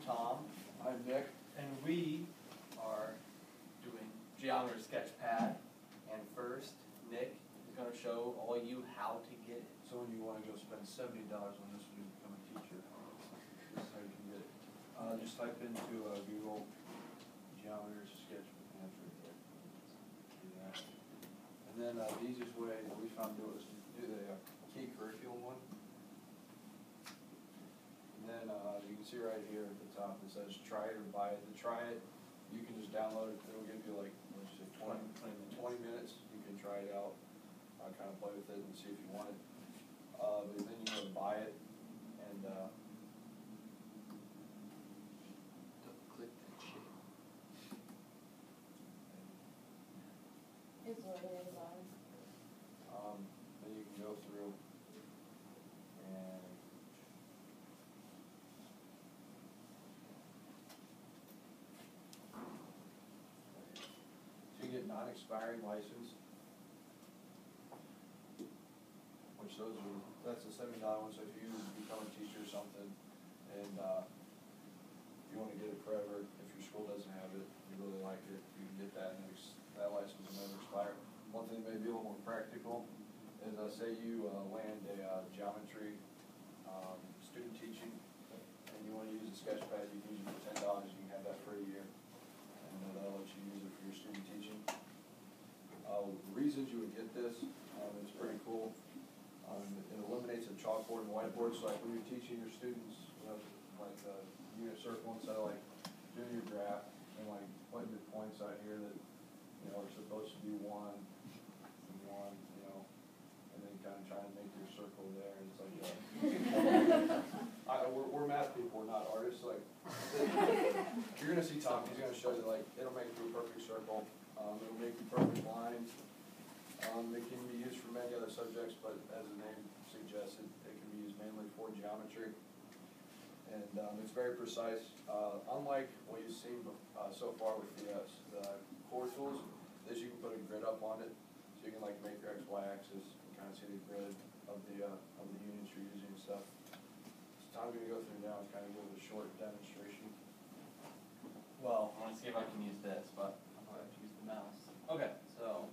Tom. I'm Nick. And we are doing Geometers Sketchpad. And first, Nick is going to show all you how to get it. So when you want to go spend $70 on this when you become a teacher, this is how you can get it. Just type into Google Geometers Sketchpad, and that's right there. Do that. And then the easiest way that we found to do it is to do the key curriculum one. And then you can see right here at the top it says try it or buy it. To try it, you can just download it. It'll give you like, what did you say, 20 minutes. You can try it out, kind of play with it and see if you want it. But then you go buy it and Click that shit. It's what it is on. then you can go through and so you get non-expiring license, which that's a $70 one. So if you become a teacher or something and you want to get it forever, if your school doesn't have it, you really like it, you can get that, and that license will never expire. One thing that may be a little more practical is say you land a geometry student teaching, and you want to use a Sketchpad. You can use it for $10. You can have that for a year, and that'll let you use it for your student teaching. The reasons you would get this, it's pretty cool. It eliminates a chalkboard and whiteboard, so like when you're teaching your students, like unit circle instead of like doing your graph and like putting the points out here that are supposed to be one and one, and then kind of trying to make your circle there. It's like we're math people, we're not artists. Like you're gonna see Tom, he's gonna show you like it'll make you a perfect circle. It'll make you perfect lines. It can be used for many other subjects, but as the name suggests, it can be used mainly for geometry. And it's very precise. Unlike what you've seen so far with the core tools, is you can put a grid up on it, so you can like make your X-Y axis and kind of see the grid of the units you're using and stuff. So I'm going to go through now and kind of give a short demonstration. Well, I want to see if I can use this, but I'm going to have to use the mouse. Okay, so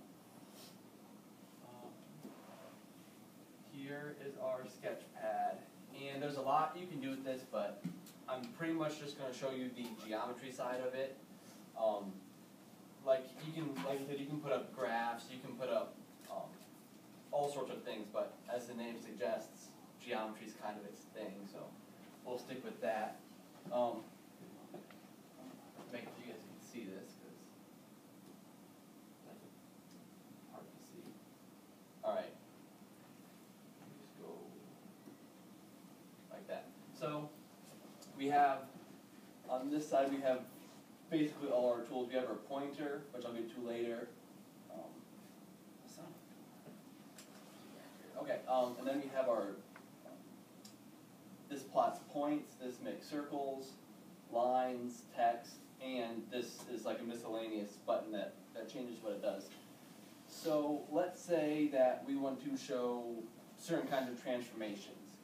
here is our Sketchpad. And there's a lot you can do with this, but I'm pretty much just going to show you the geometry side of it. Like I said, you can put up graphs, you can put up all sorts of things, but as the name suggests, geometry is kind of its thing, so we'll stick with that. Make sure you guys can see this, because that's hard to see. All right. Just go like that. So we have, on this side, we have basically all our tools. We have our pointer, which I'll get to later. Okay, and then we have our, this plots points, this makes circles, lines, text, and this is like a miscellaneous button that changes what it does. So let's say that we want to show certain kinds of transformations.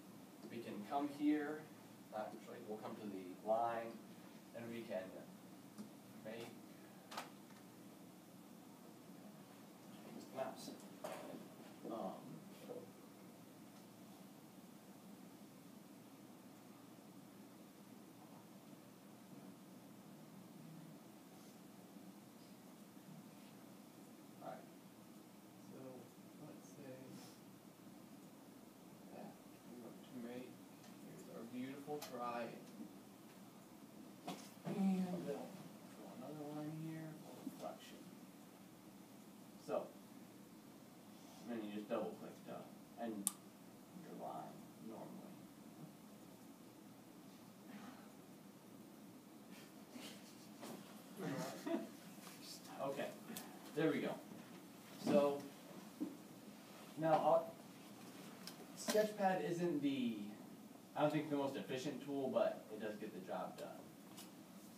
We can come here, actually we'll come to the line, and we can make mouse. Alright. So let's say that we want to make, here's our beautiful triangle. And we'll draw another line here for reflection. So, and then you just double click and your line normally. Okay, there we go. So, now Sketchpad isn't I don't think the most efficient tool, but it does get the job done.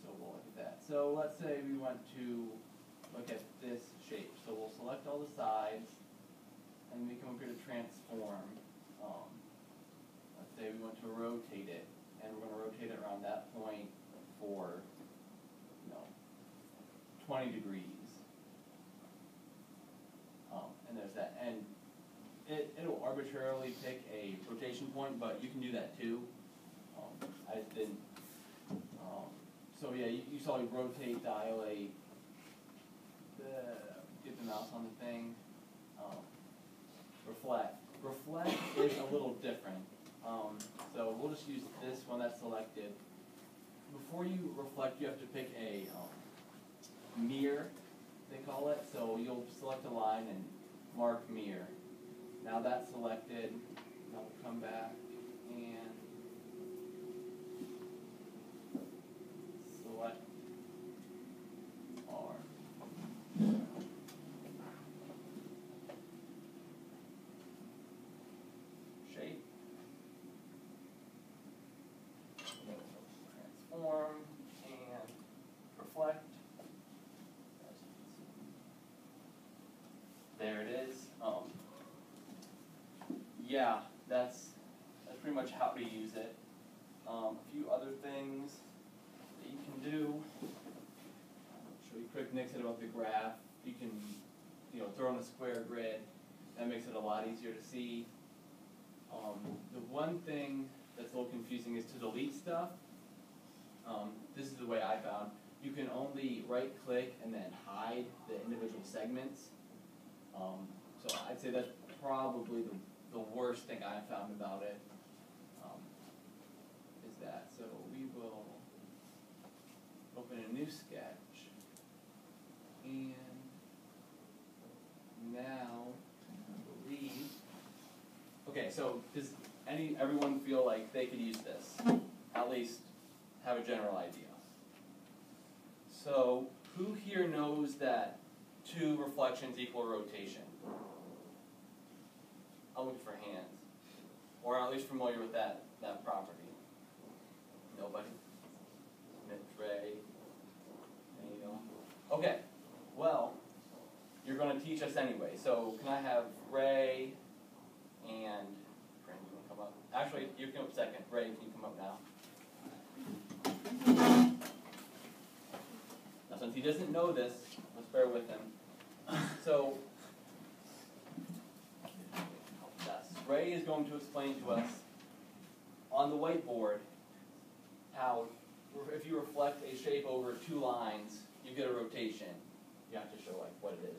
So we'll look at that. So let's say we want to look at this shape. So we'll select all the sides, and we come over here to transform. Let's say we want to rotate it, and we're going to rotate it around that point for, 20 degrees. And there's that, and it'll arbitrarily pick a rotation point, but you can do that too. I didn't. So yeah, you saw me rotate, dilate, get the mouse on the thing. Reflect. Reflect is a little different. So we'll just use this one that's selected. Before you reflect, you have to pick a mirror, they call it. So you'll select a line and mark mirror. Now that's selected. Now we'll come back and select R. Shape. Transform and reflect. There it is. Yeah, that's pretty much how to use it. A few other things that you can do. Show you quick Nixon about the graph. You can, throw in a square grid. That makes it a lot easier to see. The one thing that's a little confusing is to delete stuff. This is the way I found. You can only right-click and then hide the individual segments. So I'd say that's probably the worst thing I found about it, is that. So we will open a new sketch, and now I believe, okay, so does everyone feel like they could use this? At least have a general idea. So who here knows that 2 reflections equal rotation? I'm looking for hands. Or at least familiar with that property. Nobody? Ray? Neil? Okay. Well, you're going to teach us anyway. So can I have Ray and Brandon, you want to come up? Actually, you can come up second. Ray, can you come up now? Now, since he doesn't know this, let's bear with him. So, Ray is going to explain to us on the whiteboard how, if you reflect a shape over 2 lines, you get a rotation. You have to show what it